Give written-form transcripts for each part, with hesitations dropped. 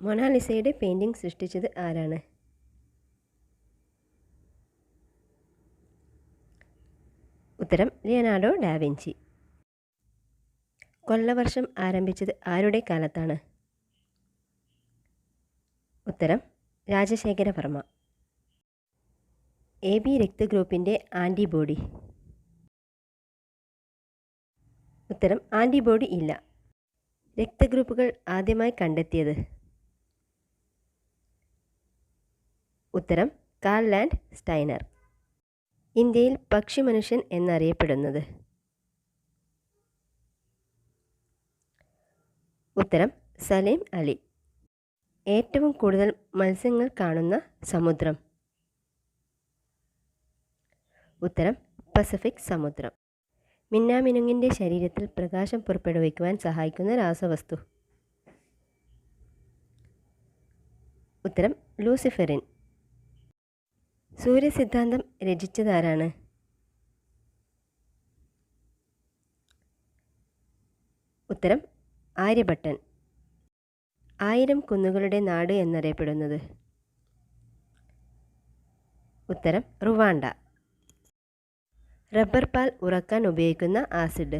മൊണാലിസയുടെ painting സൃഷ്ടിച്ചത് ആരാണ്? ഉത്തരം ലിയനാർഡോ ഡാവിഞ്ചി. കൊല്ലവർഷം ആരംഭിച്ചത് ആരുടെ കാലത്താണ്? ഉത്തരം രാജശേഖരവർമ്മ. AB രക്തഗ്രൂപ്പിൻ്റെ ആൻറ്റിബോഡി. ഉത്തരം ആൻറ്റിബോഡി ഇല്ല. രക്തഗ്രൂപ്പുകൾ ആദ്യമായി കണ്ടെത്തിയത്? ഉത്തരം കാൾ ലാൻഡ് സ്റ്റൈനർ. ഇന്ത്യയിൽ പക്ഷി മനുഷ്യൻ എന്നറിയപ്പെടുന്നത്? ഉത്തരം സലീം അലി. ഏറ്റവും കൂടുതൽ മത്സ്യങ്ങൾ കാണുന്ന സമുദ്രം? ഉത്തരം പസഫിക് സമുദ്രം. മിന്നാമിനുങ്ങിൻ്റെ ശരീരത്തിൽ പ്രകാശം പുറപ്പെടുവിക്കുവാൻ സഹായിക്കുന്ന രാസവസ്തു? ഉത്തരം ലൂസിഫെറിൻ. സൂര്യസിദ്ധാന്തം രചിച്ചതാരാണ്? ഉത്തരം ആര്യഭട്ടൻ. 1000 കുന്നുകളുടെ നാട് എന്നറിയപ്പെടുന്നത്? ഉത്തരം റുവാണ്ട. റബ്ബർ പാൽ ഉറക്കാൻ ഉപയോഗിക്കുന്ന ആസിഡ്?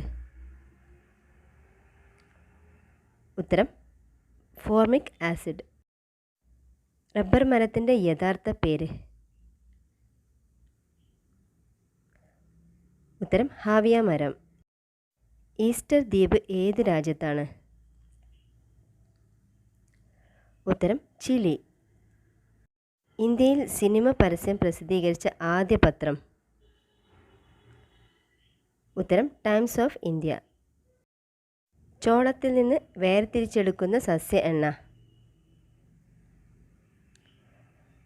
ഉത്തരം ഫോർമിക് ആസിഡ്. റബ്ബർ മരത്തിൻ്റെ യഥാർത്ഥ പേര്? ഉത്തരം ഹാവിയ മരം. ഈസ്റ്റർ ദ്വീപ് ഏത് രാജ്യത്താണ്? ഉത്തരം ചിലി. ഇന്ത്യയിൽ സിനിമ പരസ്യം പ്രസിദ്ധീകരിച്ച ആദ്യ പത്രം? ഉത്തരം ടൈംസ് ഓഫ് ഇന്ത്യ. ചോളത്തിൽ നിന്ന് വേർതിരിച്ചെടുക്കുന്ന സസ്യ എണ്ണ?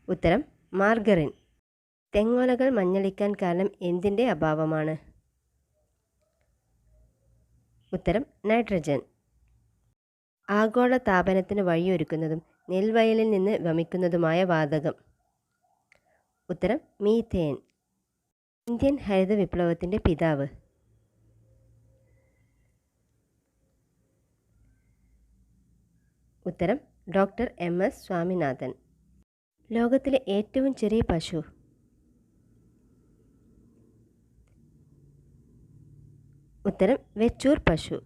ഉത്തരം മാർഗറിൻ. തെങ്ങോലകൾ മഞ്ഞളിക്കാൻ കാരണം എന്തിൻ്റെ അഭാവമാണ്? ഉത്തരം നൈട്രജൻ. ആഗോള താപനത്തിന് വഴിയൊരുക്കുന്നതും നെൽവയലിൽ നിന്ന് വമിക്കുന്നതുമായ വാതകം? ഉത്തരം മീഥേൻ. ഇന്ത്യൻ ഹരിത വിപ്ലവത്തിൻ്റെ പിതാവ്? ഉത്തരം ഡോക്ടർ MS സ്വാമിനാഥൻ. ലോകത്തിലെ ഏറ്റവും ചെറിയ പശു? ഉത്തരം വെച്ചൂർ പശു.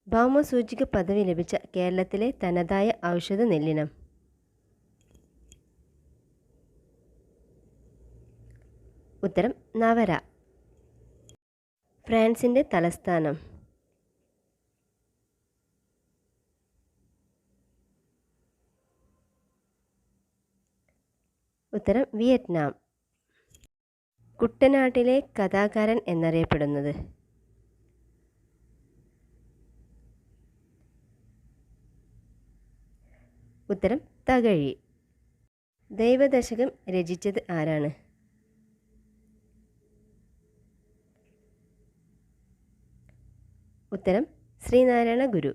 ഭൗമസൂചിക പദവി ലഭിച്ച കേരളത്തിലെ തനതായ ഔഷധ നെല്ലിനം? ഉത്തരം നവര. ഫ്രാൻസിൻ്റെ തലസ്ഥാനം? ഉത്തരം വിയറ്റ്നാം. കുട്ടനാട്ടിലെ കഥാകാരൻ എന്നറിയപ്പെടുന്നത്? ഉത്തരം തകഴി. ദൈവദശകം രചിച്ചത് ആരാണ്? ഉത്തരം ശ്രീനാരായണ ഗുരു.